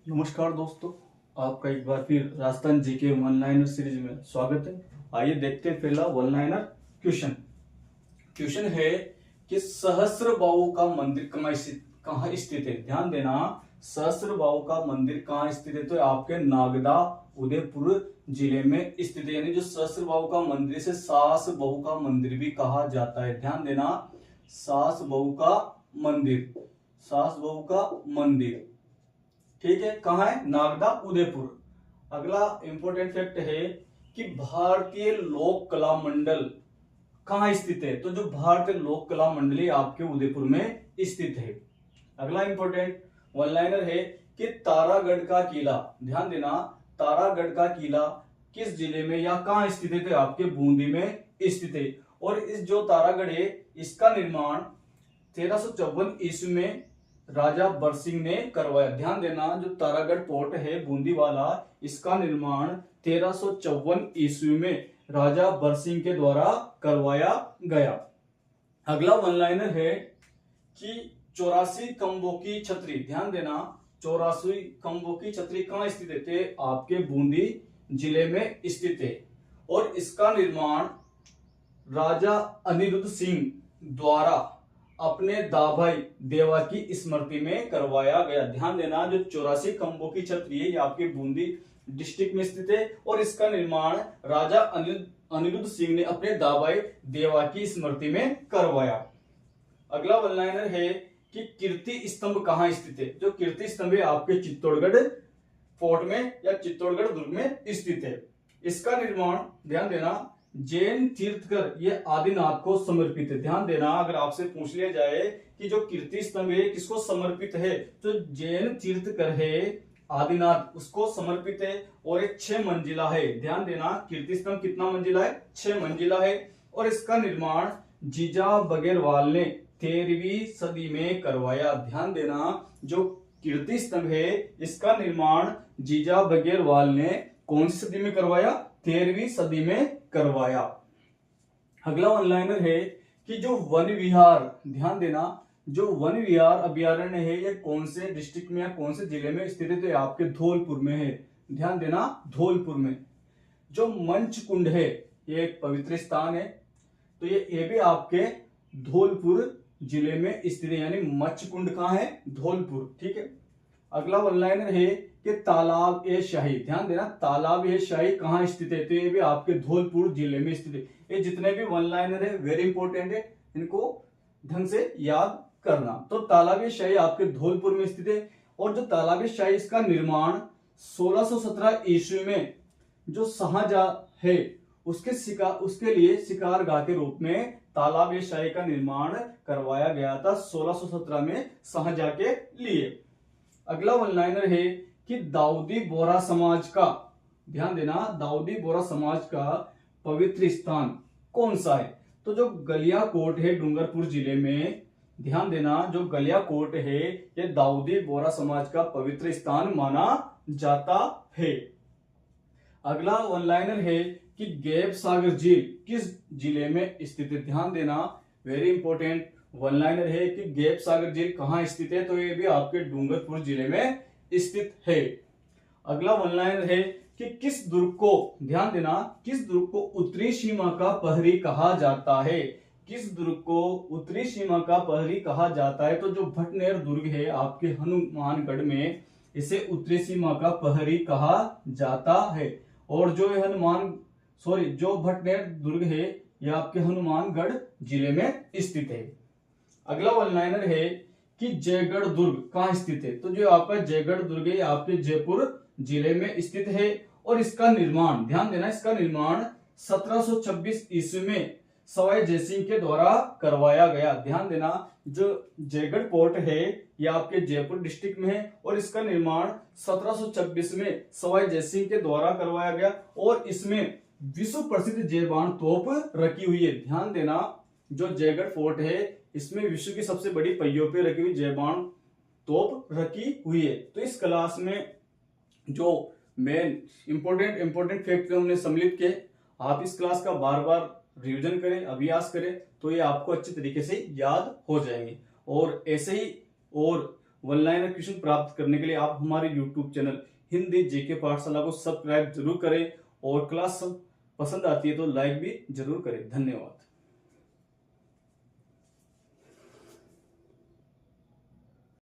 नमस्कार दोस्तों, आपका एक बार फिर Rajasthan GK one liner series में स्वागत है। आइए देखते हैं पहला वन लाइनर क्वेश्चन। क्वेश्चन है कि सहस्त्रबाहु का मंदिर कहाँ स्थित है। ध्यान देना, सहस्त्रबाहु का मंदिर कहाँ स्थित है, तो आपके नागदा उदयपुर जिले में स्थित है। यानी जो सहस्त्रबाहु का मंदिर से सास बहू का मंदिर भी कहा जाता है। ध्यान देना, सास बहू का मंदिर, सास बहू का मंदिर, ठीक है। कहाँ है? नागदा उदयपुर। अगला इंपॉर्टेंट फैक्ट है कि भारतीय लोक कला मंडल कहाँ स्थित है, तो जो भारतीय लोक कला मंडली आपके उदयपुर में स्थित है। अगला इंपॉर्टेंट वन लाइनर है कि तारागढ़ का किला, ध्यान देना, तारागढ़ का किला किस जिले में या कहाँ स्थित है, तो आपके बूंदी में स्थित है। और इस जो तारागढ़ है इसका निर्माण 1354 ईस्वी में राजा बरसिंह ने करवाया। ध्यान देना, जो तारागढ़ पोर्ट है बूंदी वाला, इसका निर्माण 1354 ईस्वी में राजा बरसिंह के द्वारा करवाया गया। अगला वन लाइनर है कि 84 खंभों की छतरी, ध्यान देना, 84 खंभों की छतरी कहां स्थित है, आपके बूंदी जिले में स्थित है। और इसका निर्माण राजा अनिरुद्ध सिंह द्वारा अपने दाभाई देवा की स्मृति में करवाया गया। ध्यान देना, जो 84 खंभों की छतरी है ये आपके बूंदी डिस्ट्रिक्ट में स्थित है और इसका निर्माण राजा अनिरुद्ध सिंह ने अपने दाभाई देवा की स्मृति में करवाया। अगला वन लाइनर है कि कीर्ति स्तंभ कहां स्थित है। जो कीर्ति स्तंभ है आपके चित्तौड़गढ़ फोर्ट में या चित्तौड़गढ़ दुर्ग में स्थित है। इसका निर्माण, ध्यान देना, जैन तीर्थकर ये आदिनाथ को समर्पित है। ध्यान देना, अगर आपसे पूछ लिया जाए कि जो कीर्ति स्तंभ है किसको समर्पित है, तो जैन तीर्थकर है आदिनाथ, उसको समर्पित है। और एक 6 मंजिला है। ध्यान देना, कीर्ति स्तंभ कितना मंजिला है? 6 मंजिला है। और इसका निर्माण जीजा बघेलवाल ने 13वीं सदी में करवाया। ध्यान देना, जो कीर्ति स्तंभ है इसका निर्माण जीजा बघेलवाल ने कौन सी सदी में करवाया? 13वीं सदी में करवाया। अगला वन लाइनर है कि जो वन विहार, ध्यान देना, जो वन विहार अभ्यारण्य है ये कौन से डिस्ट्रिक्ट में या कौन से जिले में स्थित है, तो आपके धौलपुर में है। ध्यान देना, धौलपुर में। जो मंच कुंड है ये एक पवित्र स्थान है, तो ये भी आपके धौलपुर जिले में स्थित है। यानी मच्छ कुंड कहाँ है? धौलपुर, ठीक है। अगला वन लाइनर है कि तालाब ए शाही, ध्यान देना, तालाब ए शाही कहाँ स्थित है, तो ये भी आपके धौलपुर जिले में स्थित है। ये जितने भी वन लाइनर है वेरी इंपॉर्टेंट है, इनको ढंग से याद करना। तो तालाब ए शाही आपके धौलपुर में स्थित है। और जो तालाब ए शाही इसका निर्माण 1617 ईस्वी में जो शाहजहां है उसके लिए शिकारगाह के रूप में तालाब ए शाही का निर्माण करवाया गया था 1617 में शाहजहां के लिए। अगला वन लाइनर है कि दाऊदी बोहरा समाज का, ध्यान देना, दाऊदी बोहरा समाज का पवित्र स्थान कौन सा है, तो जो गलियाकोट है डूंगरपुर जिले में, ध्यान देना, जो गलियाकोट है ये दाऊदी बोहरा समाज का पवित्र स्थान माना जाता है। अगला वन लाइनर है कि गैब सागर झील किस जिले में स्थित है। ध्यान देना, वेरी इंपॉर्टेंट वन लाइनर है कि गैब सागर झील कहाँ स्थित है, तो ये भी आपके डूंगरपुर जिले में स्थित है। अगला वन लाइनर है कि किस दुर्ग को, ध्यान देना, किस दुर्ग को उत्तरी सीमा का प्रहरी कहा जाता है। किस दुर्ग को उत्तरी सीमा का प्रहरी कहा जाता है, तो जो भटनेर दुर्ग है आपके हनुमानगढ़ में, इसे उत्तरी सीमा का प्रहरी कहा जाता है। और जो भटनेर दुर्ग है यह आपके हनुमानगढ़ जिले में स्थित है। अगला वन लाइनर है कि जयगढ़ दुर्ग कहाँ स्थित है, तो जो आपका जयगढ़ दुर्ग है आपके जयपुर जिले में स्थित है। और इसका निर्माण, ध्यान देना, इसका निर्माण 1726 ईस्वी में सवाई जयसिंह के द्वारा करवाया गया। ध्यान देना, जो जयगढ़ पोर्ट है यह आपके जयपुर डिस्ट्रिक्ट में है और इसका निर्माण 1726 में सवाई जयसिंह के द्वारा करवाया गया। और इसमें विश्व प्रसिद्ध जयबान तोप रखी हुई है। ध्यान देना, जो जयगढ़ फोर्ट है इसमें विश्व की सबसे बड़ी पहियों पे रखी हुई जयबान तोप रखी हुई है। तो इस क्लास में जो मेन इंपॉर्टेंट फैक्ट हमने सम्मिलित किए, आप इस क्लास का बार बार रिवीजन करें, अभ्यास करें, तो ये आपको अच्छी तरीके से याद हो जाएंगे। और ऐसे ही और वन लाइनर क्वेश्चन प्राप्त करने के लिए आप हमारे यूट्यूब चैनल हिंदी जेके पाठशाला को सब्सक्राइब जरूर करें और क्लास पसंद आती है तो लाइक भी जरूर करें। धन्यवाद।